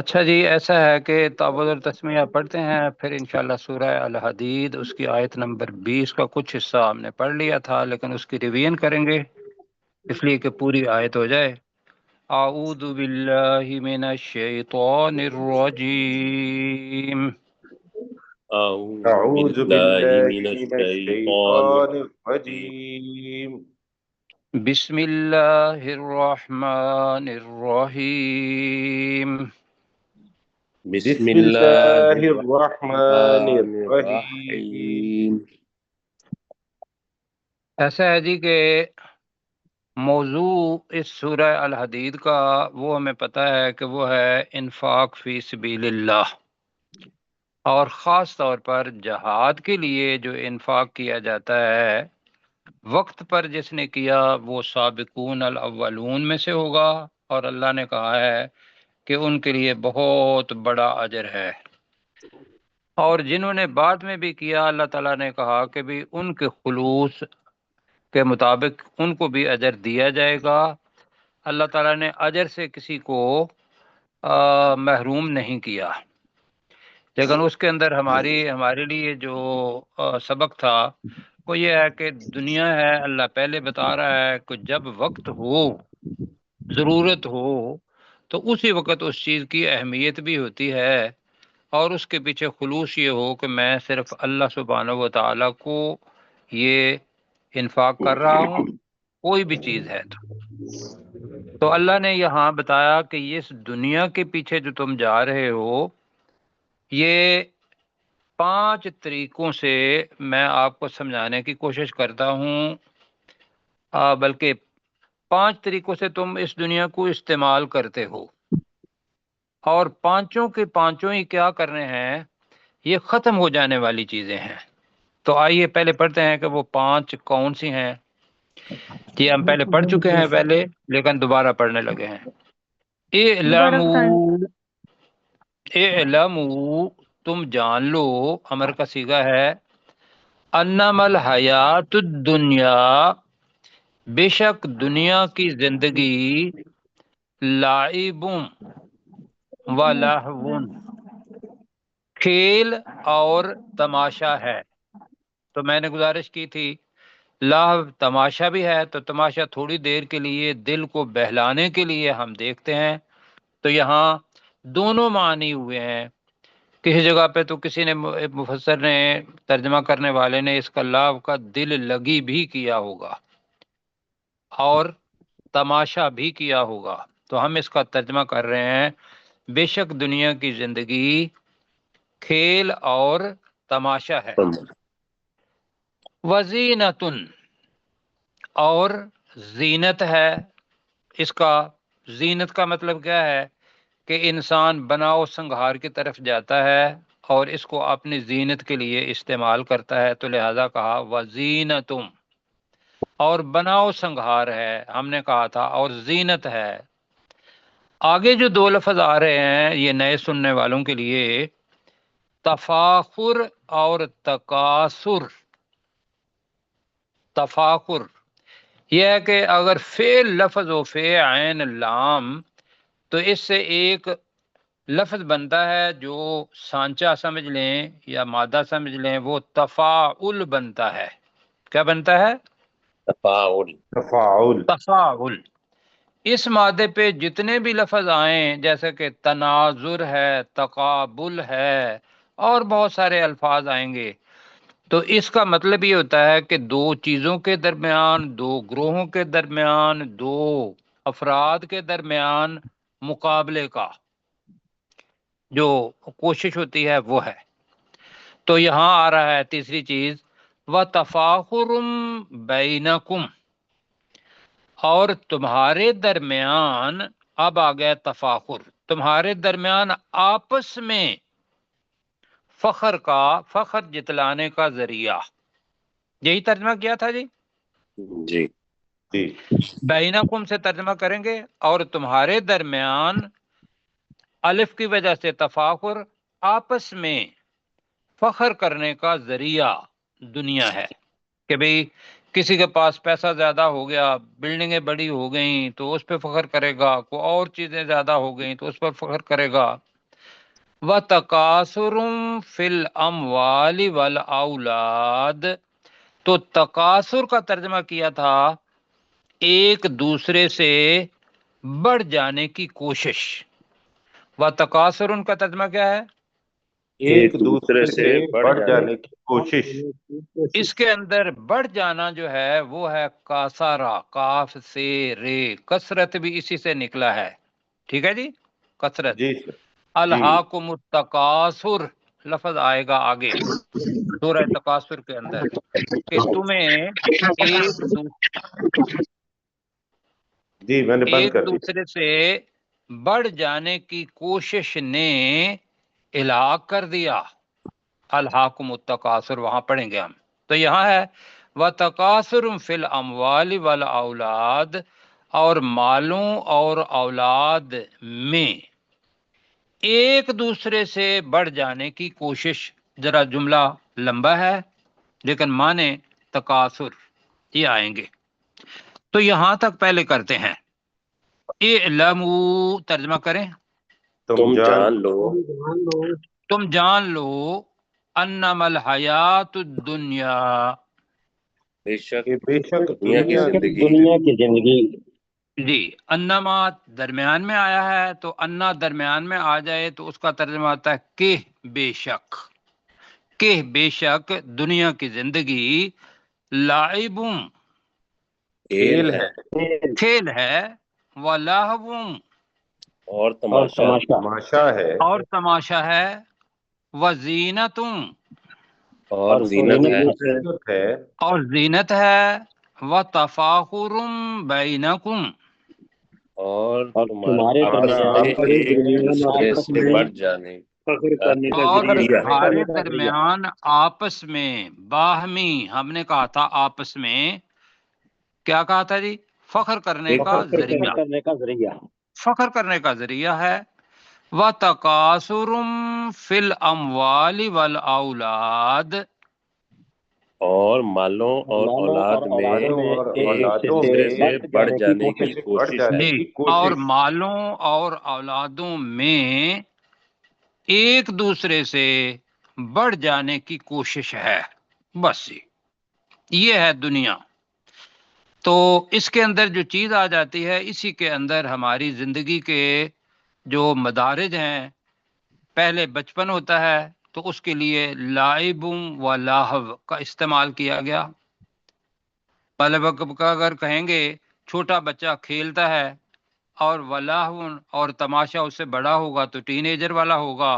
اچھا جی، ایسا ہے کہ تعوذ اور تسمیہ پڑھتے ہیں، پھر انشاءاللہ سورہ الحدید اس کی آیت نمبر 20 کا کچھ حصہ ہم نے پڑھ لیا تھا، لیکن اس کی ریویژن کریں گے اس لیے کہ پوری آیت ہو جائے۔ اعوذ باللہ من الشیطان الرجیم، أعوذ أعوذ بالله بالله من من الشيطان الشيطان الرجيم. الرجيم. بسم اللہ الرحمن الرحیم۔ بسم بسم الله الله الرحمن الرحمن الرحيم. الرحيم. ایسا ہے جی کہ موضوع اس سورہ الحدید کا وہ ہمیں پتہ ہے کہ وہ ہے انفاق فی سبیل اللہ، اور خاص طور پر جہاد کے لیے جو انفاق کیا جاتا ہے وقت پر جس نے کیا وہ سابقون الاولون میں سے ہوگا، اور اللہ نے کہا ہے کہ ان کے لیے بہت بڑا اجر ہے، اور جنہوں نے بعد میں بھی کیا اللہ تعالیٰ نے کہا کہ بھی ان کے خلوص کے مطابق ان کو بھی اجر دیا جائے گا۔ اللہ تعالیٰ نے اجر سے کسی کو محروم نہیں کیا، لیکن اس کے اندر ہمارے لیے جو سبق تھا وہ یہ ہے کہ دنیا ہے، اللہ پہلے بتا رہا ہے کہ جب وقت ہو، ضرورت ہو، تو اسی وقت اس چیز کی اہمیت بھی ہوتی ہے، اور اس کے پیچھے خلوص یہ ہو کہ میں صرف اللہ سبحانہ و تعالیٰ کو یہ انفاق کر رہا ہوں، کوئی بھی چیز ہے تو اللہ نے یہاں بتایا کہ اس دنیا کے پیچھے جو تم جا رہے ہو، یہ 5 طریقوں سے میں آپ کو سمجھانے کی کوشش کرتا ہوں، بلکہ 5 طریقوں سے تم اس دنیا کو استعمال کرتے ہو، اور پانچوں کے پانچوں ہی کیا کرنے ہیں، یہ ختم ہو جانے والی چیزیں ہیں۔ تو آئیے پہلے پڑھتے ہیں کہ وہ 5 کون سی ہیں۔ یہ ہم پہلے پڑھ چکے ہیں پہلے، لیکن دوبارہ پڑھنے لگے ہیں۔ اعلموا، اعلموا، تم جان لو، امر کا صیغہ ہے، انما الحیات الدنیا، بے شک دنیا کی زندگی، لعب و لہو، کھیل اور تماشا ہے۔ تو میں نے گزارش کی تھی لہو تماشا بھی ہے، تو تماشا تھوڑی دیر کے لیے دل کو بہلانے کے لیے ہم دیکھتے ہیں، تو یہاں دونوں معنی ہوئے ہیں۔ کسی جگہ پہ تو کسی نے مفسر نے ترجمہ کرنے والے نے اس کا لہو کا دل لگی بھی کیا ہوگا اور تماشا بھی کیا ہوگا، تو ہم اس کا ترجمہ کر رہے ہیں بے شک دنیا کی زندگی کھیل اور تماشا ہے۔ وزینتن، اور زینت ہے اس کا۔ زینت کا مطلب کیا ہے کہ انسان بناؤ سنگھار کی طرف جاتا ہے اور اس کو اپنی زینت کے لیے استعمال کرتا ہے، تو لہذا کہا وزینتم، اور بناؤ سنگھار ہے ہم نے کہا تھا، اور زینت ہے۔ آگے جو 2 لفظ آ رہے ہیں یہ نئے سننے والوں کے لیے، تفاخر اور تکاثر۔ تفاخر یہ ہے کہ اگر فعل لفظ ہو، فے عین لام، تو اس سے ایک لفظ بنتا ہے جو سانچہ سمجھ لیں یا مادہ سمجھ لیں، وہ تفاعل بنتا ہے۔ کیا بنتا ہے؟ تفاعل. تفاعل. تفاعل۔ اس مادے پہ جتنے بھی لفظ آئیں، جیسے کہ تناظر ہے، تقابل ہے، اور بہت سارے الفاظ آئیں گے، تو اس کا مطلب یہ ہوتا ہے کہ 2 چیزوں کے درمیان، 2 گروہوں کے درمیان، 2 افراد کے درمیان مقابلے کا جو کوشش ہوتی ہے وہ ہے۔ تو یہاں آ رہا ہے تیسری چیز، وَتَفَاخُرٌ بَيْنَكُمْ، اور تمہارے درمیان، اب آ گیا تفاخر، تمہارے درمیان آپس میں فخر کا، فخر جتلانے کا ذریعہ۔ یہی ترجمہ کیا تھا جی، جی. جی. بینکم سے ترجمہ کریں گے، اور تمہارے درمیان الف کی وجہ سے تفاخر، آپس میں فخر کرنے کا ذریعہ دنیا ہے، کہ بھئی کسی کے پاس پیسہ زیادہ ہو گیا، بلڈنگیں بڑی ہو گئیں تو اس پہ فخر کرے گا، کوئی اور چیزیں زیادہ ہو گئیں تو اس پر فخر کرے گا۔ وَتَكَاثُرٌ فِي الْأَمْوَالِ وَالْأَوْلَادِ، تو تکاثر کا ترجمہ کیا تھا ایک دوسرے سے بڑھ جانے کی کوشش. وَتَكَاثُرٌ کا ترجمہ کیا ہے؟ ایک دوسرے سے بڑھ جانے کی کوشش. اس کے اندر بڑھ جانا جو ہے وہ ہے کاسارا، کاف سے رے، کثرت بھی اسی سے نکلا ہے. ٹھیک ہے جی، کثرت. جی سر. الہاکم التکاثر لفظ آئے گا آگے سورہ تکاثر کے اندر کہ تمہیں جی میں نے بند ایک کر دی. دوسرے سے بڑھ جانے کی کوشش نے ہلاک کر دیا. الہاکم التکاثر وہاں پڑھیں گے ہم. تو یہاں ہے وَتَكَاثُرٌ فِي الْأَمْوَالِ وَالْأَوْلَادِ، اور مالوں اور اولاد میں ایک دوسرے سے بڑھ جانے کی کوشش. ذرا جملہ لمبا ہے لیکن معنی تکاثر یہ آئیں گے. تو یہاں تک پہلے کرتے ہیں. اعلموا ترجمہ کریں. تم جان لو تم جان لو انما الحیات الدنیا، بے شک بے شک دنیا کی دنیا زندگی جی انما درمیان میں آیا ہے تو انا درمیان میں آ جائے تو اس کا ترجمہ آتا ہے کہ بے شک، کہ بے شک دنیا کی زندگی لعبٌ کھیل ہے کھیل ہے، ولہو اور تماشا تماشا ہے اور تماشا ہے، وزینت اور زینت ہے زینت ہے اور زینت ہے، وتفاخر بینکم اور تمہارے آپس میں ایک دوسرے سے بڑھ جانے اور ذریعہ ہے. تمہارے درمیان آپس میں باہمی، ہم نے کہا تھا آپس میں کیا کہا تھا جی؟ فخر کرنے کا ذریعہ، فخر کرنے کا ذریعہ ہے. وَتَكَاثُرٌ فِي الْأَمْوَالِ وَالْأَوْلَادِ، اور مالوں اور اولاد میں اور ایک اولادوں دوسرے میں سے بڑھ جانے کی بڑھ کوشش جانے ہے. کی اور کوشش. مالوں اور اولادوں میں ایک دوسرے سے بڑھ جانے کی کوشش ہے. بس یہ ہے دنیا. تو اس کے اندر جو چیز آ جاتی ہے اسی کے اندر ہماری زندگی کے جو مدارج ہیں. پہلے بچپن ہوتا ہے تو اس کے لیے لائب و لاہو کا استعمال کیا گیا. پہلے وقت کا اگر کہیں گے چھوٹا بچہ کھیلتا ہے، اور ولاہو اور تماشا اس سے بڑا ہوگا تو ٹین ایجر والا ہوگا.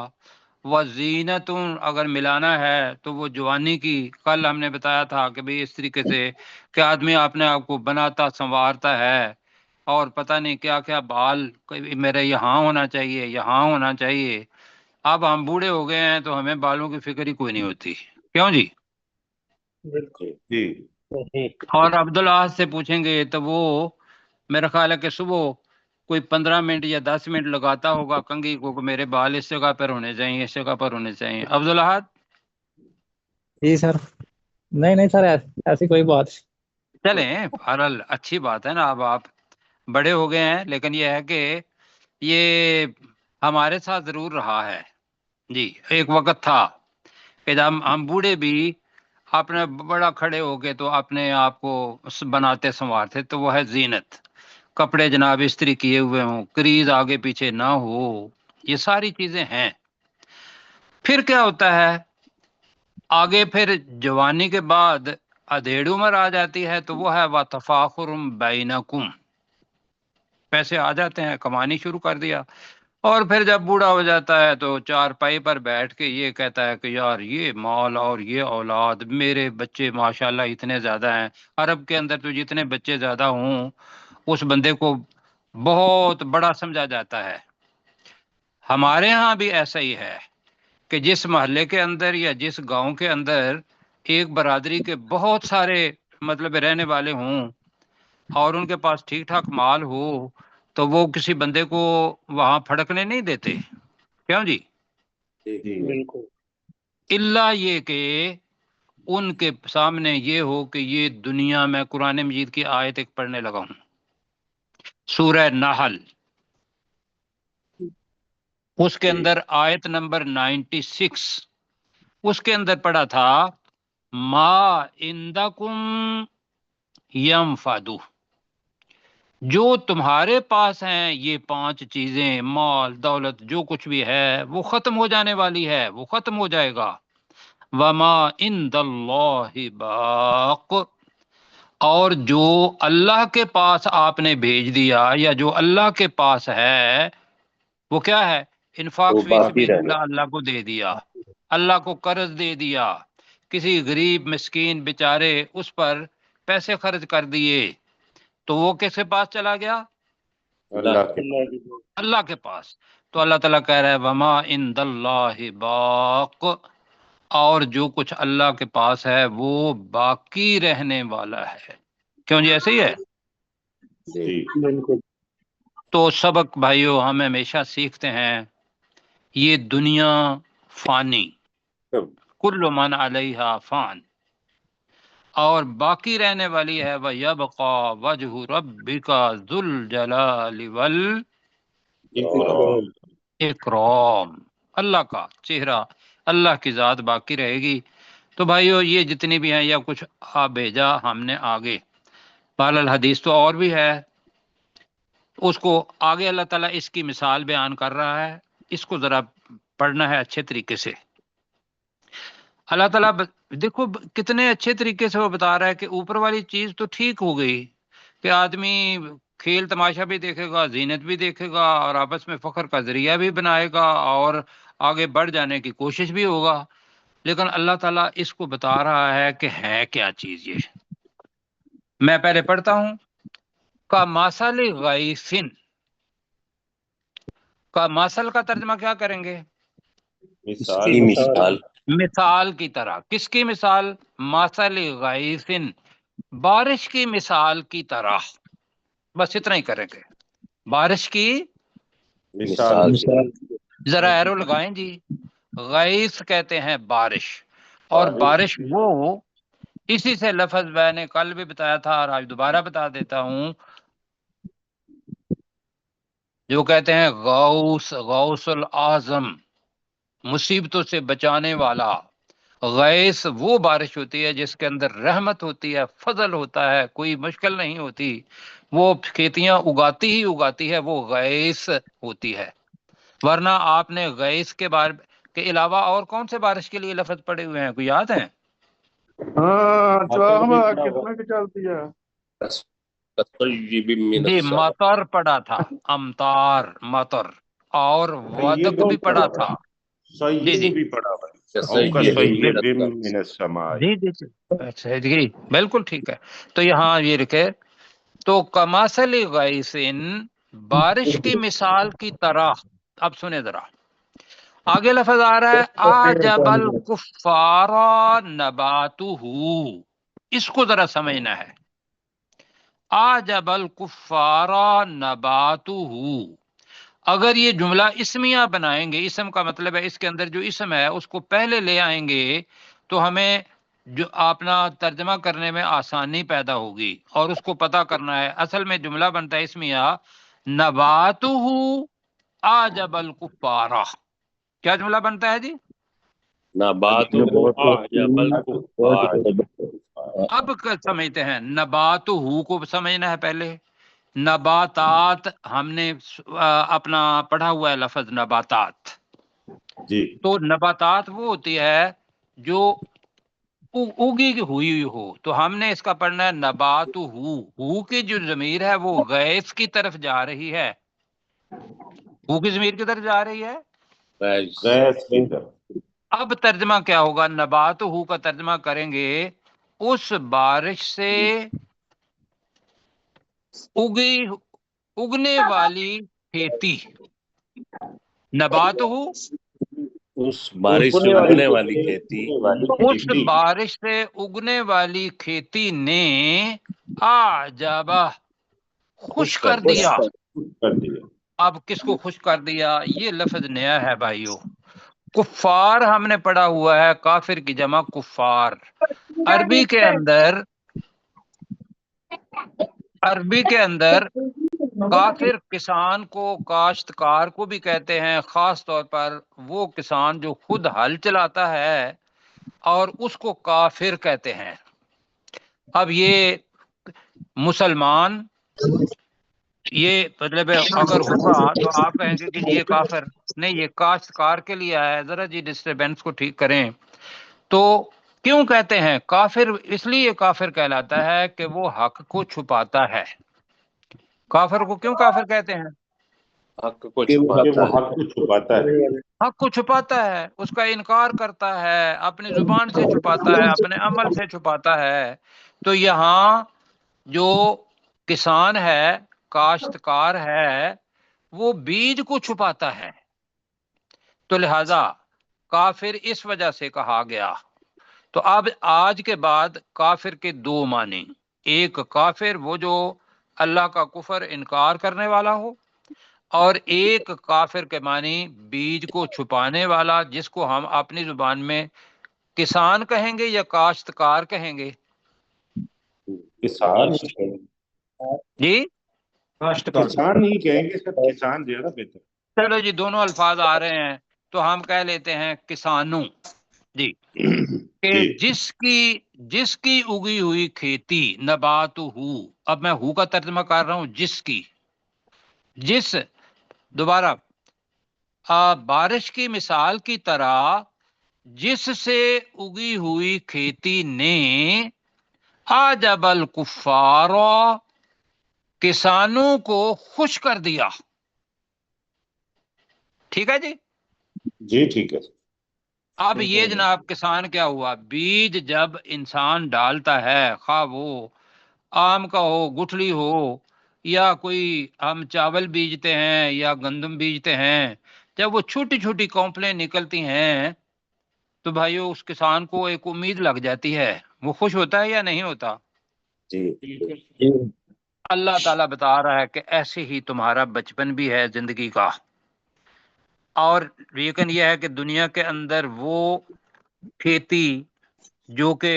وزینت اگر ملانا ہے تو وہ جوانی کی. کل ہم نے بتایا تھا کہ بھئی اس طریقے سے کہ آدمی اپنے آپ کو بناتا سنوارتا ہے اور پتہ نہیں کیا کیا بال میرے یہاں ہونا چاہیے، یہاں ہونا چاہیے. اب ہم بوڑھے ہو گئے ہیں تو ہمیں بالوں کی فکر ہی کوئی نہیں ہوتی. کیوں جی؟ جی اور عبداللہ سے پوچھیں گے تو وہ میرا خیال ہے کہ صبح کوئی 15 منٹ یا 10 منٹ لگاتا ہوگا کنگھی کو کہ میرے بال اس جگہ پر ہونے چاہیے، اس جگہ پر ہونے چاہیے. عبداللہ جی سر. نہیں سر ایسی کوئی بات. چلیں بہرحال اچھی بات ہے نا. اب آپ بڑے ہو گئے ہیں لیکن یہ ہے کہ یہ ہمارے ساتھ ضرور رہا ہے جی. ایک وقت تھا کہ جب ہم بوڑھے بھی اپنے بڑا کھڑے ہو گئے تو اپنے آپ کو بناتے سنوارتے. تو وہ ہے زینت. کپڑے جناب استری کیے ہوئے ہوں، کریز آگے پیچھے نہ ہو، یہ ساری چیزیں ہیں. پھر کیا ہوتا ہے آگے؟ پھر جوانی کے بعد ادھیڑ عمر آ جاتی ہے تو وہ ہے وَتَفَاخُرٌ بَيْنَكُمْ. پیسے آ جاتے ہیں، کمانی شروع کر دیا. اور پھر جب بوڑھا ہو جاتا ہے تو چار پائی پر بیٹھ کے یہ کہتا ہے کہ یار یہ مال اور یہ اولاد، میرے بچے ماشاءاللہ اتنے زیادہ ہیں. عرب کے اندر تو جتنے بچے زیادہ ہوں اس بندے کو بہت بڑا سمجھا جاتا ہے. ہمارے ہاں بھی ایسا ہی ہے کہ جس محلے کے اندر یا جس گاؤں کے اندر ایک برادری کے بہت سارے مطلب رہنے والے ہوں اور ان کے پاس ٹھیک ٹھاک مال ہو تو وہ کسی بندے کو وہاں پھڑکنے نہیں دیتے. کیوں جی؟ جی الا یہ کہ ان کے سامنے یہ ہو کہ یہ دنیا میں قرآن مجید کی آیت ایک پڑھنے لگا ہوں، سورہ نحل. اس کے اندر آیت نمبر 96 اس کے اندر پڑھا تھا ما عندکم ینفدو، جو تمہارے پاس ہیں یہ 5 چیزیں، مال دولت جو کچھ بھی ہے وہ ختم ہو جانے والی ہے، وہ ختم ہو جائے گا۔ وما عند اللہ باق، اور جو اللہ کے پاس آپ نے بھیج دیا یا جو اللہ کے پاس ہے وہ کیا ہے؟ انفاق فی سبیل اللہ، اللہ کو دے دیا، اللہ کو قرض دے دیا، کسی غریب مسکین بیچارے اس پر پیسے خرچ کر دیے، تو وہ کس کے پاس چلا گیا؟ اللہ کے پاس۔ تو اللہ تعالیٰ کہہ رہا ہے وما عند اللہ باق، اور جو کچھ اللہ کے پاس ہے وہ باقی رہنے والا ہے۔ کیوں جی ایسے ہی ہے؟ تو سبق بھائیو ہم ہمیشہ سیکھتے ہیں، یہ دنیا فانی، کل من علیہا فان، اور باقی رہنے والی ہے وَيَبْقَى وَجْهُ رَبِّكَ ذُو الْجَلَالِ وَالْإِكْرَامِ، اللہ کا چہرہ، اللہ کی ذات باقی رہے گی۔ تو بھائیو یہ جتنی بھی ہیں یا کچھ بھیجا ہم نے آگے، بہرحال حدیث تو اور بھی ہے، اس کو آگے اللہ تعالیٰ اس کی مثال بیان کر رہا ہے، اس کو ذرا پڑھنا ہے اچھے طریقے سے۔ اللہ تعالیٰ دیکھو کتنے اچھے طریقے سے وہ بتا رہا ہے کہ اوپر والی چیز تو ٹھیک ہو گئی کہ آدمی کھیل تماشا بھی دیکھے گا، زینت بھی دیکھے گا، اور آپس میں فخر کا ذریعہ بھی بنائے گا، اور آگے بڑھ جانے کی کوشش بھی ہوگا، لیکن اللہ تعالیٰ اس کو بتا رہا ہے کہ ہے کیا چیز یہ۔ میں پہلے پڑھتا ہوں، کا ماسل غیثن، کا ماسل کا ترجمہ کیا کریں گے؟ مثال، مثال کی طرح۔ کس کی مثال؟ ماسل غیثن، بارش کی مثال کی طرح، بس اتنا ہی کریں گے، بارش کی مثال، ذرا ایرو لگائیں جی۔ غیث کہتے ہیں بارش، اور بارش وہ اسی سے لفظ میں نے کل بھی بتایا تھا اور آج دوبارہ بتا دیتا ہوں، جو کہتے ہیں غوث، غوث الاعظم، مصیبتوں سے بچانے والا۔ غیث وہ بارش ہوتی ہے جس کے اندر رحمت ہوتی ہے، فضل ہوتا ہے، کوئی مشکل نہیں ہوتی، وہ کھیتیاں اگاتی ہی اگاتی ہے، وہ غیث ہوتی ہے۔ ورنہ آپ نے غیث کے بارے کے علاوہ اور کون سے بارش کے لیے لفظ پڑے ہوئے ہیں، کوئی یاد ہیں؟ جی مطر پڑا تھا، امطار، مطر، اور ودق بھی پڑا تھا۔ جی جی جی بالکل ٹھیک ہے۔ تو یہاں یہ لکھے تو کماسل غیثن، بارش کی مثال کی طرح۔ اب سنیں ذرا، آگے لفظ آ رہا ہے اعجب الکفار نباتہ، اس کو ذرا سمجھنا ہے۔ اعجب الکفار نباتہ، اگر یہ جملہ اسمیہ بنائیں گے، اسم کا مطلب ہے اس کے اندر جو اسم ہے اس کو پہلے لے آئیں گے تو ہمیں جو اپنا ترجمہ کرنے میں آسانی پیدا ہوگی، اور اس کو پتہ کرنا ہے۔ اصل میں جملہ بنتا ہے اسمیہ نباتہ اعجب الکفار، کیا جملہ بنتا ہے جی؟ نباتہ اعجب الکفار۔ اب سمجھتے ہیں، نباتہ کو سمجھنا ہے پہلے۔ نباتات ہم نے اپنا پڑھا ہوا ہے لفظ نباتات، جی تو نباتات وہ ہوتی ہے جو اگی ہوئی ہو، تو ہم نے اس کا پڑھنا ہے نبات ہو کی جو ضمیر ہے وہ غیث کی طرف جا رہی ہے۔ ہو کی ضمیر کی طرف جا رہی ہے۔ اب ترجمہ کیا ہوگا؟ نبات ہو کا ترجمہ کریں گے اس بارش سے اگنے والی کھیتی۔ نبات ہو اس بارش سے اگنے والی کھیتی، اس بارش سے اگنے والی کھیتی نے اعجبہ خوش کر دیا۔ اب کس کو خوش کر دیا؟ یہ لفظ نیا ہے بھائیو۔ کفار ہم نے پڑھا ہوا ہے، کافر کی جمع کفار۔ عربی کے اندر کافر کسان کو، کاشتکار کو بھی کہتے ہیں، خاص طور پر وہ کسان جو خود ہل چلاتا ہے اور اس کو کافر کہتے ہیں۔ اب یہ مسلمان، یہ مطلب اگر ہوگا تو آپ کہیں گے کہ یہ کافر نہیں، یہ کاشتکار کے لیے ہے۔ ذرا جی ڈسٹربینس کو ٹھیک کریں۔ تو کیوں کہتے ہیں کافر؟ اس لیے کافر کہلاتا ہے کہ وہ حق کو چھپاتا ہے۔ کافر کو کیوں کافر کہتے ہیں؟ حق کو کہ وہ چھپاتا حق کو چھپاتا ہے، حق کو چھپاتا ہے، اس کا انکار کرتا ہے، اپنی زبان سے چھپاتا ہے، اپنے عمل سے چھپاتا ہے۔ تو یہاں جو کسان ہے، کاشتکار ہے، وہ بیج کو چھپاتا ہے، تو لہذا کافر اس وجہ سے کہا گیا۔ تو اب آج کے بعد کافر کے دو معنی، ایک کافر وہ جو اللہ کا کفر انکار کرنے والا ہو، اور ایک کافر کے معنی بیج کو چھپانے والا، جس کو ہم اپنی زبان میں کسان کہیں گے یا کاشتکار کہیں گے؟ کسان جی کسان ہی کہیں گے سر، کسان جو ہے نا بہتر۔ چلو جی، دونوں الفاظ آ رہے ہیں تو ہم کہہ لیتے ہیں کسانوں۔ جی، کہ جس کی اگی ہوئی کھیتی، نبات ہو، اب میں ہو کا ترجمہ کر رہا ہوں، جس کی، جس، دوبارہ بارش کی مثال کی طرح، جس سے اگی ہوئی کھیتی نے عجب الکفار، کسانوں کو خوش کر دیا۔ ٹھیک ہے جی۔ جی ٹھیک ہے۔ اب یہ جناب کسان کیا ہوا؟ بیج جب انسان ڈالتا ہے، خواہ وہ آم کا ہو، گٹھلی ہو، یا کوئی ہم چاول بیجتے ہیں یا گندم بیجتے ہیں، جب وہ چھوٹی چھوٹی کونپلیں نکلتی ہیں تو بھائیو اس کسان کو ایک امید لگ جاتی ہے، وہ خوش ہوتا ہے یا نہیں ہوتا؟ جی اللہ تعالیٰ بتا رہا ہے کہ ایسے ہی تمہارا بچپن بھی ہے زندگی کا، اور لیکن یہ ہے کہ دنیا کے اندر وہ کھیتی جو کہ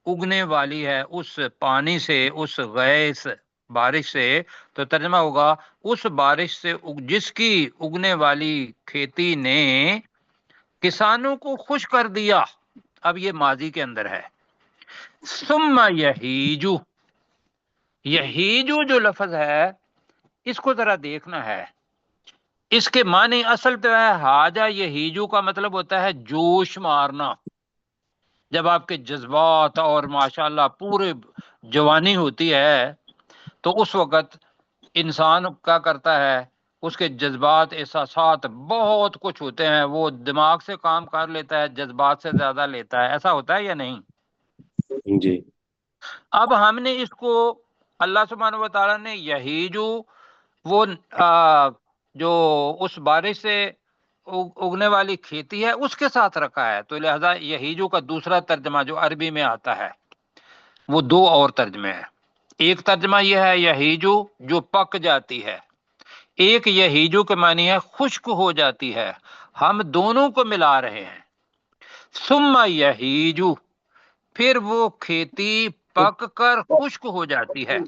اگنے والی ہے اس پانی سے، اس غیث بارش سے، تو ترجمہ ہوگا اس بارش سے جس کی اگنے والی کھیتی نے کسانوں کو خوش کر دیا۔ اب یہ ماضی کے اندر ہے۔ ثم یہیجو، یہیجو جو لفظ ہے اس کو ذرا دیکھنا ہے، اس کے معنی اصل تو ہے حاجہ یہیجو کا مطلب ہوتا ہے جوش مارنا۔ جب آپ کے جذبات اور ماشاءاللہ پورے جوانی ہوتی ہے تو اس وقت انسان کیا کرتا ہے، اس کے جذبات، احساسات بہت کچھ ہوتے ہیں، وہ دماغ سے کام کر لیتا ہے، جذبات سے زیادہ لیتا ہے۔ ایسا ہوتا ہے یا نہیں؟ جی اب ہم نے اس کو، اللہ سبحانہ و تعالیٰ نے یہی جو وہ جو اس بارش سے اگنے والی کھیتی ہے اس کے ساتھ رکھا ہے، تو لہذا یہیجو کا دوسرا ترجمہ جو عربی میں آتا ہے وہ دو اور ترجمے ہیں۔ ایک ترجمہ یہ ہے یہیجو جو پک جاتی ہے، ایک یہیجو کے معنی ہے خشک ہو جاتی ہے۔ ہم دونوں کو ملا رہے ہیں۔ ثم یہیجو، پھر وہ کھیتی پک کر خشک ہو جاتی ہے۔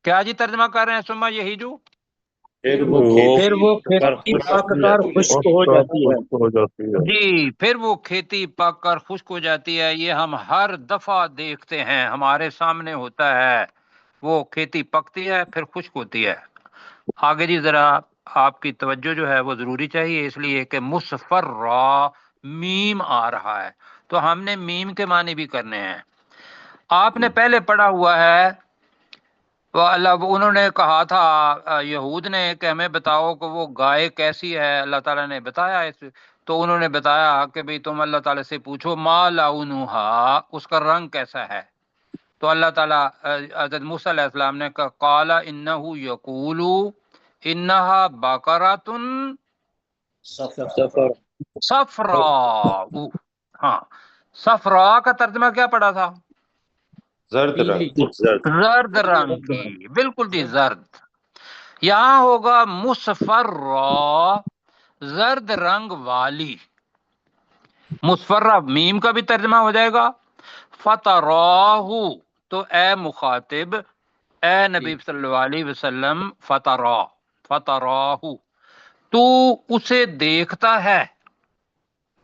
کیا جی ترجمہ کر رہے ہیں ثم یہیجو؟ پھر وہ کھیتی کھیتی پک کر خشک ہو جاتی ہے۔ جی، پھر وہ کھیتی پک کر خشک ہو جاتی ہے۔ یہ ہم ہر دفعہ دیکھتے ہیں، ہمارے سامنے ہوتا ہے، وہ کھیتی پکتی ہے پھر خشک ہوتی ہے۔ آگے جی ذرا آپ کی توجہ جو ہے وہ ضروری چاہیے، اس لیے کہ مصفرہ میم آ رہا ہے تو ہم نے میم کے معنی بھی کرنے ہیں۔ آپ نے پہلے پڑھا ہوا ہے، انہوں نے کہا تھا یہود نے کہ ہمیں بتاؤ کہ وہ گائے کیسی ہے، اللہ تعالیٰ نے بتایا تو انہوں نے بتایا کہ بھئی تم اللہ تعالیٰ سے پوچھو ما لونھا، اس کا رنگ کیسا ہے۔ تو اللہ تعالیٰ حضرت موسیٰ علیہ السلام نے کہا قال انہ یقول انہا بقرۃ صفراء۔ ہاں، صفراء کا ترجمہ کیا پڑا تھا؟ زرد رنگ۔ زرد رنگ کی، بالکل جی زرد۔ یہاں ہوگا مصفرہ، زرد رنگ والی۔ مصفرہ میم کا بھی ترجمہ ہو جائے گا۔ فتراہ، تو اے مخاطب، اے نبی صلی اللہ علیہ وسلم فتراہو تو اسے دیکھتا ہے،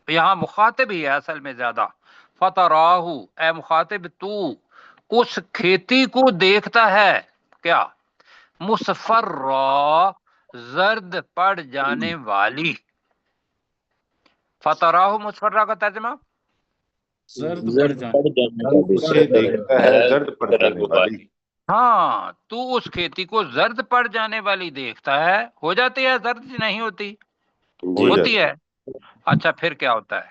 یہاں مخاطب ہی ہے اصل میں زیادہ، فتراہو اے مخاطب تو اس کھیتی کو دیکھتا ہے، کیا؟ مصفرہ زرد پڑ جانے والی، فتراہو مصفرہ کا ترجمہ زرد پڑ جانے والی، اسے دیکھتا ہے زرد پڑ جانے والی۔ ہاں تو اس کھیتی کو زرد پڑ جانے والی دیکھتا ہے، ہو جاتی ہے زرد نہیں ہوتی؟ ہوتی ہے۔ اچھا پھر کیا ہوتا ہے؟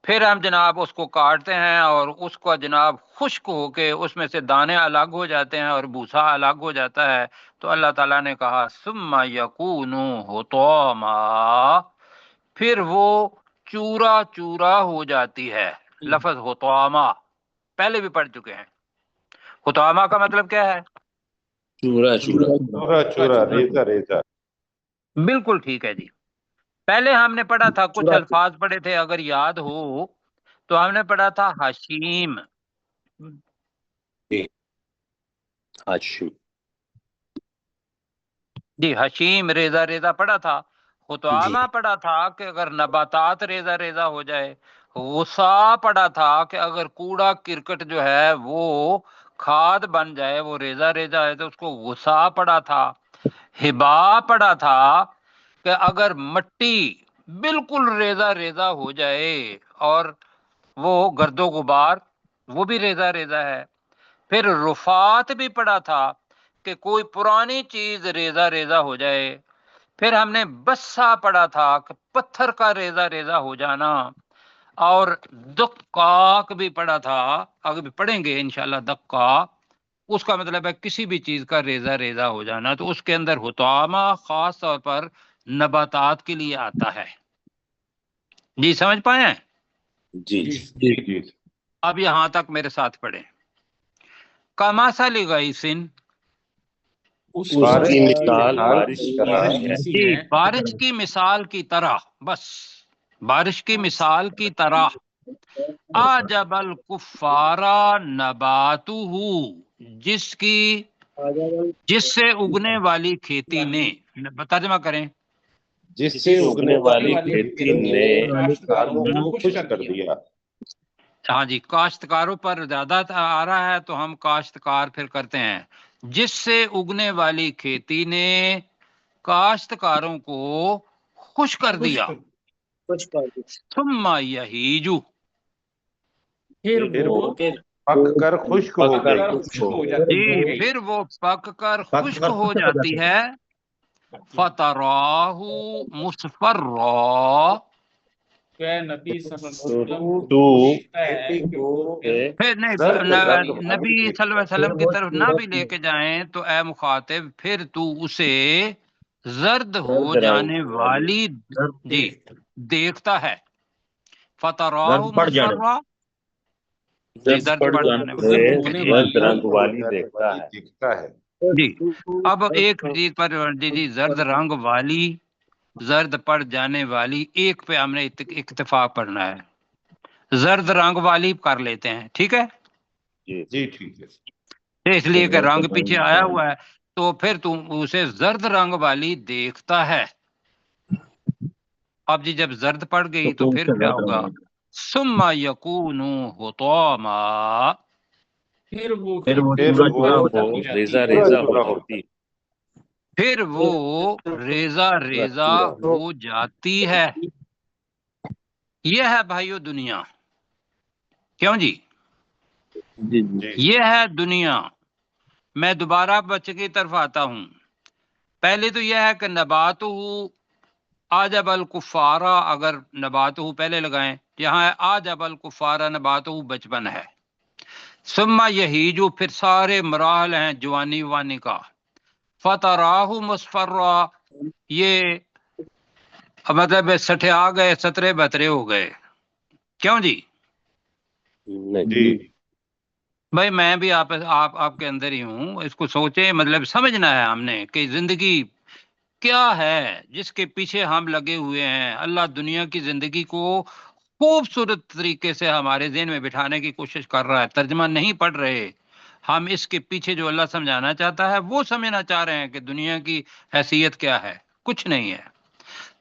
پھر ہم جناب اس کو کاٹتے ہیں اور اس کو جناب خشک ہو کے اس میں سے دانے الگ ہو جاتے ہیں اور بھوسا الگ ہو جاتا ہے، تو اللہ تعالیٰ نے کہا ثم یکون حطاما، پھر وہ چورا چورا ہو جاتی ہے۔ لفظ حطاما پہلے بھی پڑھ چکے ہیں۔ حطاما کا مطلب کیا ہے؟ چورا چورا، چورا چورا، ریزہ ریزہ۔ بالکل ٹھیک ہے جی۔ پہلے ہم نے پڑھا تھا، کچھ الفاظ پڑھے تھے اگر یاد ہو تو ہم نے پڑھا تھا حشیم، ہاشم، جی حشیم ریزہ ریزہ پڑھا تھا۔ حطامہ پڑھا تھا کہ اگر نباتات ریزہ ریزہ ہو جائے، غصہ پڑھا تھا کہ اگر کوڑا کرکٹ جو ہے وہ کھاد بن جائے، وہ ریزہ ریزہ ہے تو اس کو غصہ پڑھا تھا۔ ہبا پڑھا تھا کہ اگر مٹی بالکل ریزہ ریزہ ہو جائے اور وہ گرد و غبار، وہ بھی ریزہ ریزہ ہے۔ پھر رفات بھی پڑھا تھا کہ کوئی پرانی چیز ریزہ ریزہ ہو جائے۔ پھر ہم نے بسا پڑھا تھا کہ پتھر کا ریزہ ریزہ ہو جانا، اور دقاق بھی پڑھا تھا، اگر بھی پڑھیں گے انشاءاللہ دقاق، اس کا مطلب ہے کسی بھی چیز کا ریزہ ریزہ ہو جانا، تو اس کے اندر حطامہ خاص طور پر نباتات کے لیے آتا ہے۔ جی سمجھ پائے ہیں؟ جی جی جی۔ اب یہاں تک میرے ساتھ پڑھیں۔ کمثل غیث، اس کی مثال بارش کی ہے، جی بارش کی مثال کی طرح، بس بارش کی مثال کی طرح، اعجب الکفار نباتہ، جس سے اگنے والی کھیتی نے، ترجمہ کریں۔ جس سے اگنے والی کھیتی نے کاشتکاروں کو خوش کر دیا۔ ہاں جی، کاشتکاروں پر زیادہ آ رہا ہے تو ہم کاشتکار پھر کرتے ہیں۔ جس سے اگنے والی کھیتی نے کاشتکاروں کو خوش کر دیا۔ ثم یہیج، پھر وہ پک کر خشک ہو گئی۔ جی پھر وہ پک کر خشک ہو جاتی ہے۔ فتراہ مصفرا، تو پھر نہیں، نبی صلی اللہ علیہ وسلم کی طرف نہ بھی لے کے جائیں تو اے مخاطب پھر تو اسے زرد ہو جانے والی جی دیکھتا ہے۔ فتراہ مصفرا، جی زرد پڑ جانے والی، رنگ رنگ والی دیکھتا ہے۔ دکھتا ہے۔ جی اب ایک چیز پر جی زرد رنگ والی، زرد پڑ جانے والی، ایک پہ ہم نے اکتفا پڑھنا ہے، زرد رنگ والی کر لیتے ہیں، ٹھیک ہے؟ جی ٹھیک ہے۔ اس لیے کہ رنگ پیچھے آیا ہوا ہے، تو پھر تم اسے زرد رنگ والی دیکھتا ہے۔ اب جی جب زرد پڑ گئی تو پھر کیا ہوگا؟ ثم یکون حطاما، پھر وہ ریزہ ریزہ ہو جاتی، پھر وہ ریزہ ریزہ ہو جاتی ہے۔ یہ ہے بھائیو دنیا، کیوں جی؟ یہ ہے دنیا۔ میں دوبارہ بچے کی طرف آتا ہوں۔ پہلے تو یہ ہے کہ نباتہ اعجب الکفارہ، اگر نباتہ پہلے لگائیں، یہاں ہے اعجب الکفارہ نباتہ بچپن ہے۔ ثم یہیج، پھر سارے مراحل ہیں جوانی وانی کا۔ فتراہ مصفرا، یہ مطلب سٹھے آ گئے، سترے بترے ہو گئے، کیوں جی؟ جی بھائی میں بھی آپ کے اندر ہی ہوں، اس کو سوچیں، مطلب سمجھنا ہے ہم نے کہ زندگی کیا ہے جس کے پیچھے ہم لگے ہوئے ہیں۔ اللہ دنیا کی زندگی کو خوبصورت طریقے سے ہمارے ذہن میں بٹھانے کی کوشش کر رہا ہے، ترجمہ نہیں پڑھ رہے، ہم اس کے پیچھے جو اللہ سمجھانا چاہتا ہے وہ سمجھنا چاہ رہے ہیں کہ دنیا کی حیثیت کیا ہے، کچھ نہیں ہے۔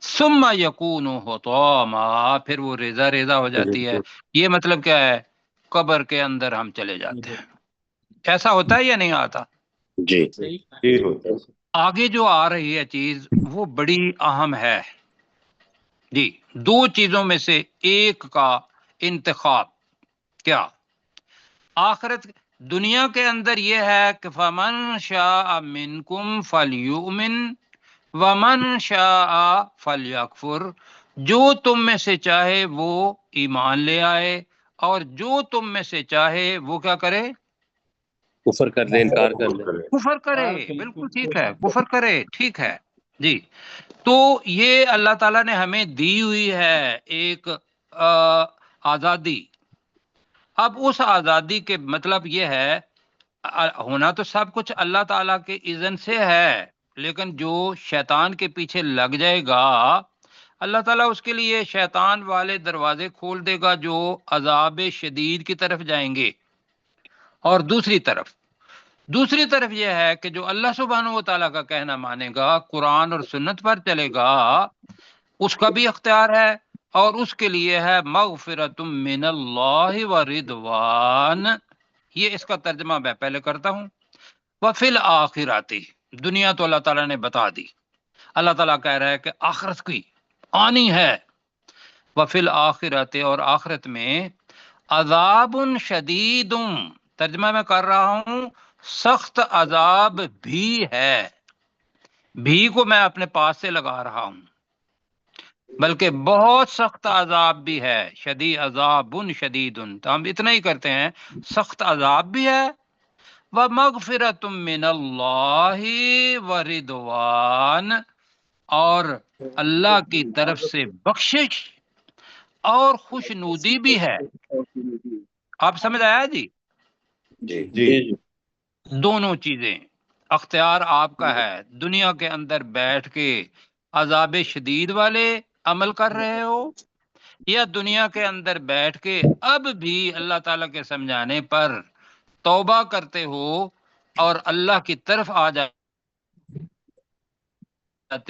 ثم یکون حطاما، پھر وہ ریزہ ریزہ ہو جاتی ہے۔ یہ مطلب کیا ہے؟ قبر کے اندر ہم چلے جاتے ہیں۔ ایسا ہوتا ہے یا نہیں آتا؟ جی جی ہوتا ہے۔ آگے جو آ رہی ہے چیز وہ بڑی اہم ہے جی، دو چیزوں میں سے ایک کا انتخاب۔ کیا؟ آخرت دنیا کے اندر یہ ہے کہ فمن شاء منکم فلیؤمن ومن شاء فلیکفر، جو تم میں سے چاہے وہ ایمان لے آئے اور جو تم میں سے چاہے وہ کیا کرے؟ کفر کر دے، انکار کر دے۔ کفر کرے، بالکل ٹھیک ہے، کفر کرے، ٹھیک ہے جی۔ تو یہ اللہ تعالیٰ نے ہمیں دی ہوئی ہے ایک آزادی۔ اب اس آزادی کے مطلب یہ ہے، ہونا تو سب کچھ اللہ تعالیٰ کے اذن سے ہے، لیکن جو شیطان کے پیچھے لگ جائے گا اللہ تعالیٰ اس کے لیے شیطان والے دروازے کھول دے گا جو عذاب شدید کی طرف جائیں گے۔ اور دوسری طرف یہ ہے کہ جو اللہ سبحانہ و تعالیٰ کا کہنا مانے گا، قرآن اور سنت پر چلے گا، اس کا بھی اختیار ہے، اور اس کے لیے ہے مغفرۃ من اللہ و رضوان۔ یہ اس کا ترجمہ میں پہلے کرتا ہوں۔ وفی الآخرات، دنیا تو اللہ تعالیٰ نے بتا دی، اللہ تعالیٰ کہہ رہا ہے کہ آخرت کی آنی ہے۔ وفی الآخرات، اور آخرت میں عذاب شدید، ترجمہ میں کر رہا ہوں سخت عذاب بھی ہے۔ بھی کو میں اپنے پاس سے لگا رہا ہوں، بلکہ بہت سخت عذاب بھی ہے۔ شدید عذاب شدید، تو ہم اتنا ہی کرتے ہیں، سخت عذاب بھی ہے۔ وَمَغْفِرَةٌ مِّنَ اللَّهِ وَرِضْوَانٌ، اور اللہ کی طرف سے بخشش اور خوشنودی بھی ہے۔ آپ سمجھ آیا جی؟ جی دونوں چیزیں، اختیار آپ کا ہے۔ دنیا کے اندر بیٹھ کے عذاب شدید والے عمل کر رہے ہو، یا دنیا کے اندر بیٹھ کے اب بھی اللہ تعالیٰ کے سمجھانے پر توبہ کرتے ہو اور اللہ کی طرف آ جاتے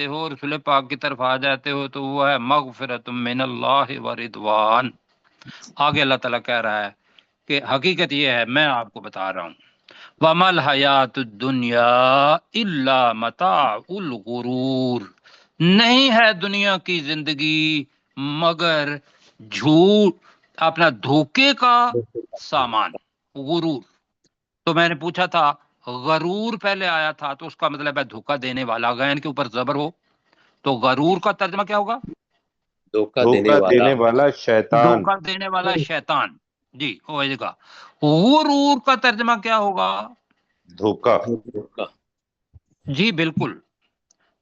ہو، رسول پاک کی طرف آ جاتے ہو، تو وہ ہے مغفرۃ من اللہ و رضوان۔ آگے اللہ تعالیٰ کہہ رہا ہے کہ حقیقت یہ ہے، میں آپ کو بتا رہا ہوں، وَمَا الْحَيَاةُ الدُّنْيَا إِلَّا مَتَاعُ الْغُرُورِ، نہیں ہے دنیا کی زندگی مگر جھوٹ، اپنا دھوکے کا سامان، غرور۔ تو میں نے پوچھا تھا غرور پہلے آیا تھا تو اس کا مطلب ہے دھوکہ دینے والا، غین کے اوپر زبر ہو، تو غرور کا ترجمہ کیا ہوگا؟ دھوکہ دینے والا شیطان۔ دھوکہ دینے والا شیطان، جی ہوئے گا۔ غرور کا ترجمہ کیا ہوگا؟ دھوکا۔ جی بالکل،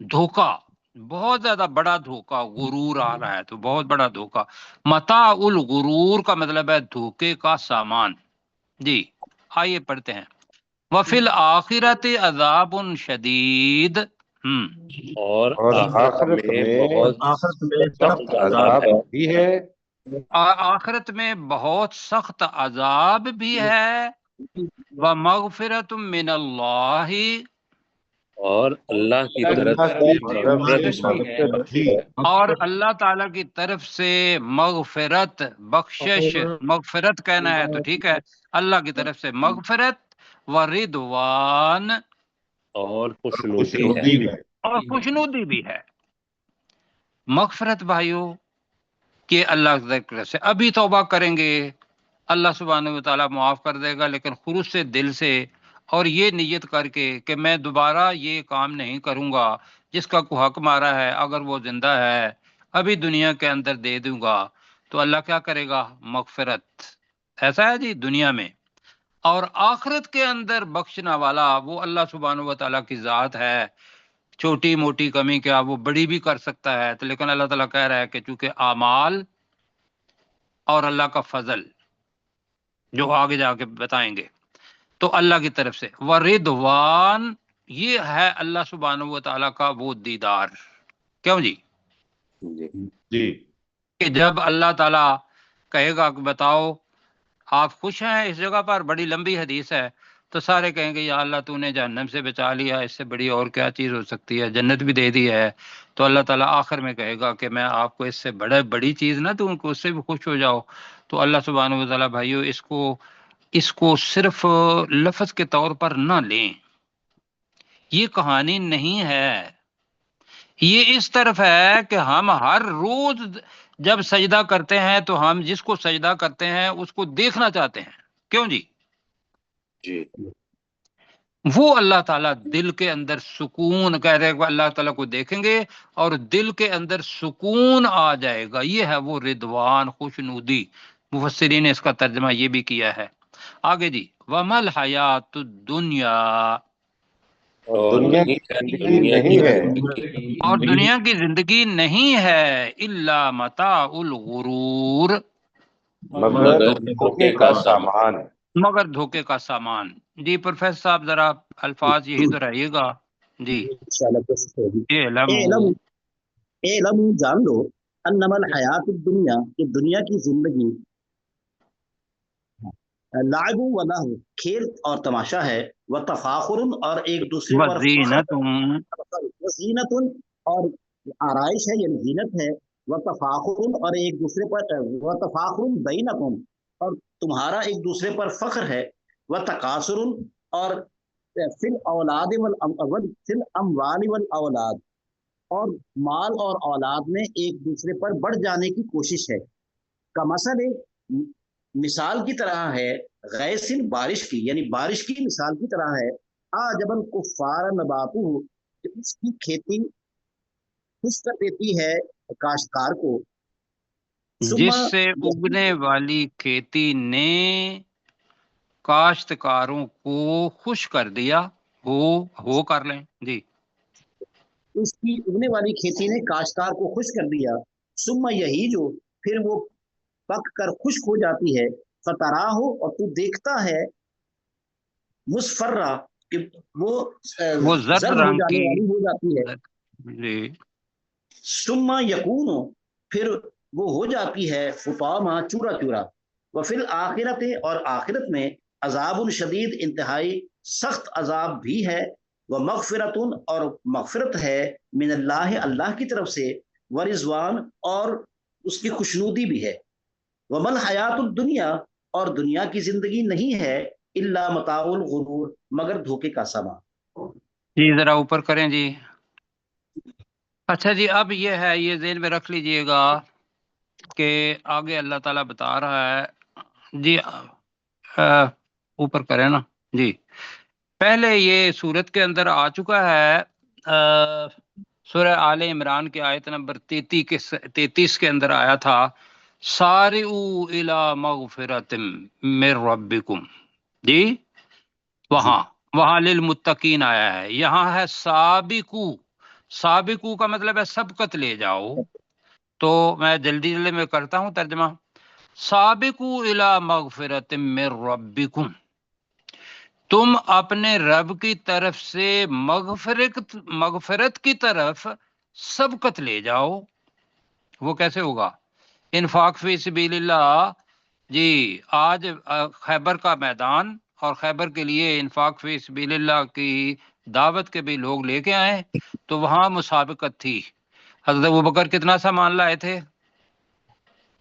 دھوکہ، بہت زیادہ بڑا دھوکہ، غرور آ رہا ہے تو بہت بڑا دھوکہ۔ متاع الغرور کا مطلب ہے دھوکے کا سامان۔ جی آئیے پڑھتے ہیں۔ وفی الآخرۃ عذاب شدید، اور آخرت میں بہت سخت عذاب بھی ہے۔ آخرت میں بہت سخت عذاب بھی ہے۔ ومغفرۃ من اللہ، اور اللہ کی طرف سے اور اللہ تعالیٰ کی طرف سے مغفرت، بخشش، مغفرت کہنا ہے تو ٹھیک ہے، اللہ کی طرف سے مغفرت، ورضوان، اور خوشنودی ہے۔ اور خوشنودی بھی ہے۔ مغفرت بھائیو کہ اللہ کی طرف سے ابھی توبہ کریں گے اللہ سبحانہ و تعالیٰ معاف کر دے گا، لیکن خلوص سے دل سے، اور یہ نیت کر کے کہ میں دوبارہ یہ کام نہیں کروں گا، جس کا کوئی حق مارا ہے اگر وہ زندہ ہے ابھی دنیا کے اندر دے دوں گا، تو اللہ کیا کرے گا؟ مغفرت۔ ایسا ہے جی دنیا میں، اور آخرت کے اندر بخشنا والا وہ اللہ سبحانہ و تعالیٰ کی ذات ہے۔ چھوٹی موٹی کمی کیا وہ بڑی بھی کر سکتا ہے، تو لیکن اللہ تعالیٰ کہہ رہا ہے کہ چونکہ اعمال اور اللہ کا فضل جو آگے جا کے بتائیں گے، تو اللہ کی طرف سے وردوان، یہ ہے اللہ سبحانہ و تعالیٰ کا وہ دیدار۔ کیوں جی؟ جی کہ جب اللہ تعالیٰ کہے گا کہ بتاؤ آپ خوش ہیں اس جگہ پر، بڑی لمبی حدیث ہے، تو سارے کہیں گے یا اللہ تو نے جہنم سے بچا لیا، اس سے بڑی اور کیا چیز ہو سکتی ہے، جنت بھی دے دی ہے۔ تو اللہ تعالیٰ آخر میں کہے گا کہ میں آپ کو اس سے بڑی چیز نہ دوں کہ اس سے بھی خوش ہو جاؤ۔ تو اللہ سبحانہ و تعالیٰ بھائیو اس کو صرف لفظ کے طور پر نہ لیں، یہ کہانی نہیں ہے، یہ اس طرف ہے کہ ہم ہر روز جب سجدہ کرتے ہیں تو ہم جس کو سجدہ کرتے ہیں اس کو دیکھنا چاہتے ہیں، کیوں جی؟ جی وہ اللہ تعالیٰ دل کے اندر سکون، کہہ رہے کہ اللہ تعالیٰ کو دیکھیں گے اور دل کے اندر سکون آ جائے گا، یہ ہے وہ رضوان، خوشنودی۔ مفسرین نے اس کا ترجمہ یہ بھی کیا ہے۔ آگے جی، وَمَا الْحَيَاةُ الدُّنْيَا، اور دنیا کی زندگی نہیں ہے اور دنیا کی زندگی نہیں ہے الا متاع الغرور، مگر دھوکے کا سامان ہے۔ مگر دھوکے کا سامان۔ جی پروفیسر صاحب ذرا الفاظ یہی دہرائیے گا جی۔ اعلموا، اعلموا جان لو، انما الحیات الدنیا، کہ دنیا کی زندگی، لعب و لہو، کھیل اور تماشا ہے، و تفاخر، اور ایک دوسرے پر وزینت، زینت، اور آرائش ہے یعنی زینت ہے، و تفاخر، اور ایک دوسرے پر، و تفاخر بینکم، اور تمہارا ایک دوسرے پر فخر ہے، و تکاثر، اور فی الاولاد فی الاموال والاولاد، اور مال اور اولاد میں ایک دوسرے پر بڑھ جانے کی کوشش ہے، کمثل، مثال کی طرح ہے، غیث، بارش کی، یعنی بارش کی مثال کی طرح ہے، اعجب الکفار نباتہ، کہ اس کی کھیتی خوش کر دیتی ہے کاشتکار کو، جس سے اگنے والی کھیتی نے کاشتکاروں کو خوش کر دیا، ہو کر لیں جی، اس کی اگنے والی کھیتی نے کاشتکار کو خوش کر دیا، ثم یہی جو، پھر وہ پک کر خشک ہو جاتی ہے، فترا ہو، اور تو دیکھتا ہے، مصفرہ، کہ وہ زرد زرد ہو رنگ جانے کی والی ہو جاتی ہے، جی، ثم یکون، پھر وہ ہو جاتی ہے حطاما، چورا چورا، وفی الآخرت، اور آخرت میں عذاب شدید، انتہائی سخت عذاب بھی ہے، وہ مغفرت، اور مغفرت ہے، من اللہ، اللہ کی طرف سے، ورضوان، اور اس کی خوشنودی بھی ہے، وما الحیات الدنیا، اور دنیا کی زندگی نہیں ہے الا متاع الغرور، مگر دھوکے کا سامان۔ جی ذرا اوپر کریں جی۔ اچھا جی، اب یہ ہے، یہ ذہن میں رکھ لیجئے گا کہ آگے اللہ تعالیٰ بتا رہا ہے جی، اوپر کریں نا جی، پہلے یہ سورت کے اندر آ چکا ہے، سورہ آل عمران کی آیت نمبر 33 کے اندر آیا تھا، سارعوا الی مغفرۃ من ربکم، جی وہاں للمتقین آیا ہے، یہاں ہے سابقو، سابقو کا مطلب ہے سبقت لے جاؤ، تو میں جلدی میں کرتا ہوں ترجمہ، سابقو الی مغفرۃ من ربکم، تم اپنے رب کی طرف سے مغفرت کی طرف سبقت لے جاؤ۔ وہ کیسے ہوگا؟ انفاق فی سبیل اللہ، جی آج خیبر کا میدان، اور خیبر کے لیے انفاق فی سبیل اللہ کی دعوت کے بھی لوگ لے کے آئے، تو وہاں مسابقت تھی، حضرت ابوبکر کتنا سامان لائے تھے؟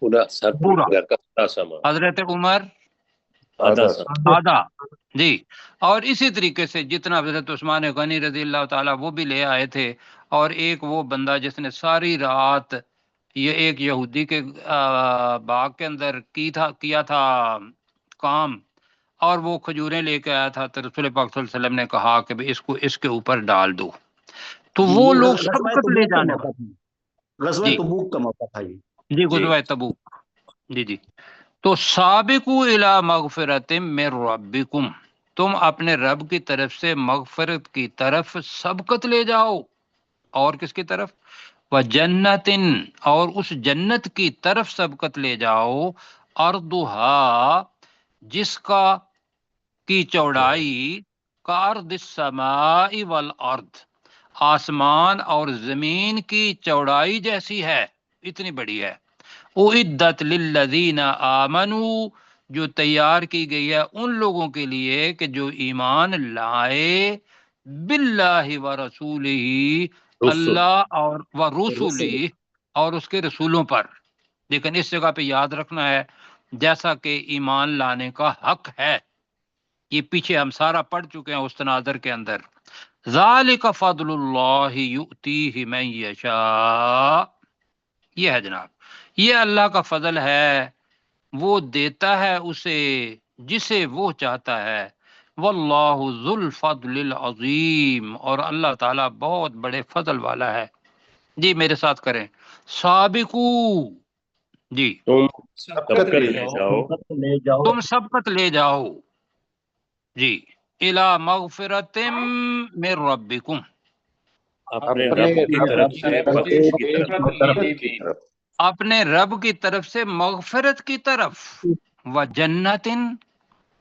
پورا پورا۔ گھر کا پورا سامان، حضرت عمر آدھا، جی، اور اسی طریقے سے جتنا حضرت عثمان غنی رضی اللہ تعالیٰ وہ بھی لے آئے تھے، اور ایک وہ بندہ جس نے ساری رات یہ ایک یہودی کے باغ کے اندر کیا تھا کام، اور وہ کھجوریں لے کے آیا تھا، تو رسول پاک صلی اللہ علیہ وسلم نے کہا کہ اس کو اس کے اوپر ڈال دو، تو وہ لوگ سبقت لے جانے والے، غزوہ جی تبوک کا موقع تھا یہ، جی غزوہ تبوک، جی تو سابقوا الی مغفرۃ من ربکم، تم اپنے رب کی طرف سے مغفرت کی طرف سبقت لے جاؤ، اور کس کی طرف؟ وجنت، اور اس جنت کی طرف سبقت لے جاؤ، ارضھا، جس کی چوڑائی کا ارض السماء والارض، آسمان اور زمین کی چوڑائی جیسی ہے، اتنی بڑی ہے، اعدت للذین آمنوا، جو تیار کی گئی ہے ان لوگوں کے لیے کہ جو ایمان لائے باللہ و رسولہ، اللہ اور و رسولہ اور اس کے رسولوں پر۔ لیکن اس جگہ پہ یاد رکھنا ہے جیسا کہ ایمان لانے کا حق ہے، یہ پیچھے ہم سارا پڑھ چکے ہیں اس تناظر کے اندر۔ ذالک فضل اللہ یؤتیہ من یشاء، یہ ہے جناب، یہ اللہ کا فضل ہے، وہ دیتا ہے اسے جسے وہ چاہتا ہے۔ واللہ ذو الفضل العظیم، اور اللہ تعالیٰ بہت بڑے فضل والا ہے۔ جی میرے ساتھ کریں، سابقو، جی تم سبقت لے جاؤ، تم سبقت لے جاؤ، جی الی مغفرت من ربکم، اپنے رب کی طرف سے بخشش کی طرف، اپنے رب کی طرف سے مغفرت کی طرف، و جنتن،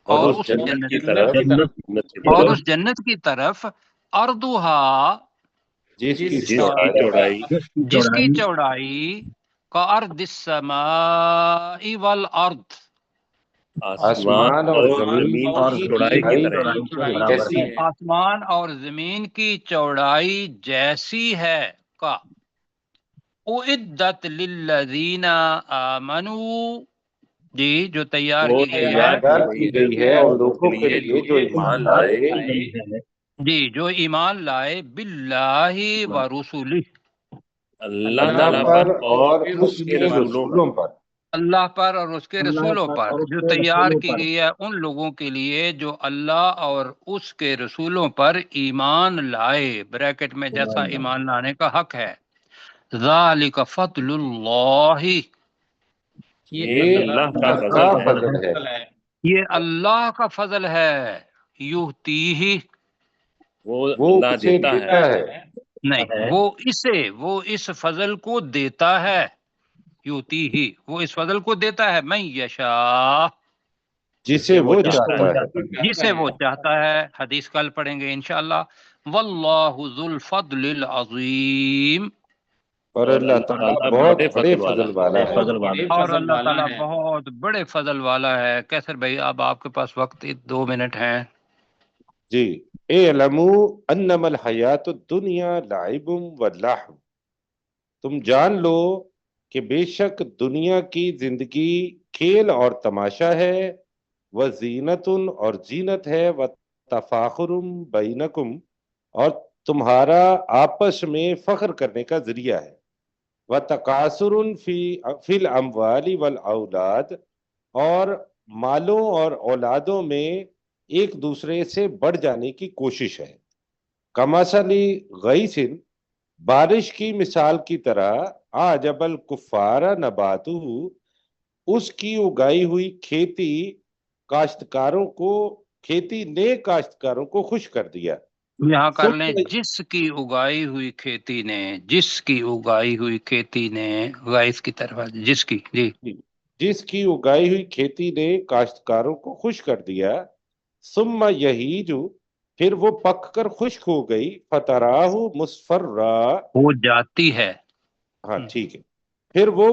اور اور اس جنت کی طرف، اور اس جنت کی طرف، ارضھا، جس کی جس کی چوڑائی جس کی چوڑائی کا ارض السماء والارض، آسمان اور زمین کی چوڑائی کی طرح جیسی ہے۔ آسمان اور زمین کی چوڑائی جیسی ہے کا، اعدت للذین آمنوا، جی جو تیار وہ کی گئی ہے، تیار کی گئی ہے ان لوگوں کے لیے جو ایمان لائے جی جو ایمان لائے باللہ و رسولہ، اللہ اللہ تعالیٰ پر پر اور پھر اس کے رسولوں پر۔ اللہ پر اور اس کے رسولوں پر، جو تیار کی گئی ہے ان لوگوں کے لیے جو اللہ اور اس کے رسولوں پر ایمان لائے، بریکٹ میں جیسا ایمان لانے کا حق ہے۔ ذالک فضل اللہ، یہ اللہ کا کا فضل فضل ہے، یہ اللہ کا فضل ہے، یؤتیہ، وہ وہ اللہ اسے دیتا دیتا ہے، ہے، نہیں وہ اس فضل کو دیتا ہے، یؤتیہ، وہ اس فضل کو دیتا ہے، من یشاء، جسے وہ چاہتا ہے۔ جسے وہ چاہتا ہے، حدیث کل پڑھیں گے انشاءاللہ۔ واللہ ذو الفضل العظیم، اور اللہ تعالیٰ بہت بڑے فضل والا ہے۔ اور اللہ تعالیٰ بہت بڑے فضل والا ہے۔ کیسر بھائی اب آپ کے پاس وقت 2 منٹ ہیں۔ جی، اعلموا انما الحیات الدنیا لعب و لہو، تم جان لو کہ بے شک دنیا کی زندگی کھیل اور تماشا ہے، و زینت اور زینت ہے، و تفاخر بینکم اور تمہارا آپس میں فخر کرنے کا ذریعہ ہے، و تکاثر فی الاموال والاولاد اور مالوں اور اولادوں میں ایک دوسرے سے بڑھ جانے کی کوشش ہے، کمثلی غیث، بارش کی مثال کی طرح، اعجب الکفار نباتہ، اس کی اگائی ہوئی کھیتی نے کاشتکاروں کو خوش کر دیا، یہاں کر لیں جس کی اگائی ہوئی کھیتی نے، جس کی اگائی ہوئی کھیتی نے، غائز کی طرف جس کی، جی جس کی اگائی ہوئی کھیتی نے کاشتکاروں کو خوش کر دیا، ثم یہیج، پھر وہ پک کر خشک ہو گئی، فتراہ مصفرا، ہو جاتی ہے، ہاں ٹھیک ہے، پھر وہ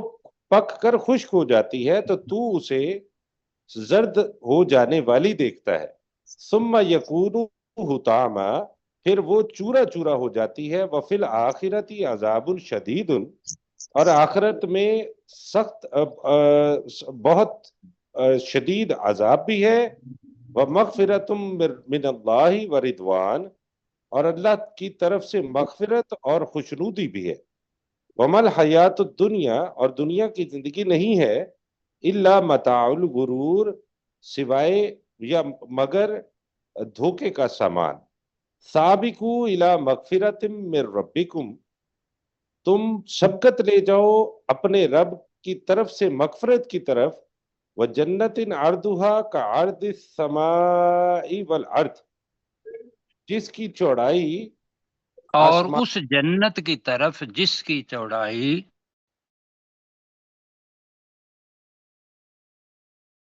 پک کر خشک ہو جاتی ہے تو اسے زرد ہو جانے والی دیکھتا ہے، ثم یکون حطاما، پھر وہ چورا چورا ہو جاتی ہے، وفی الآخرۃ عذاب شدید، اور آخرت میں سخت بہت شدید عذاب بھی ہے، ومغفرۃ من اللہ ورضوان، اور اللہ کی طرف سے مغفرت اور خوشنودی بھی ہے، وما الحیات الدنیا، اور دنیا کی زندگی نہیں ہے، الا متاع الغرور، سوائے یا مگر دھوکے کا سامان، سابقوا الی مغفرۃ من ربکم، تم سبقت لے جاؤ اپنے رب کی طرف سے مغفرت کی طرف، وجنت عرضھا کعرض السماء والارض، جس کی چوڑائی اور اس جنت کی طرف جس کی چوڑائی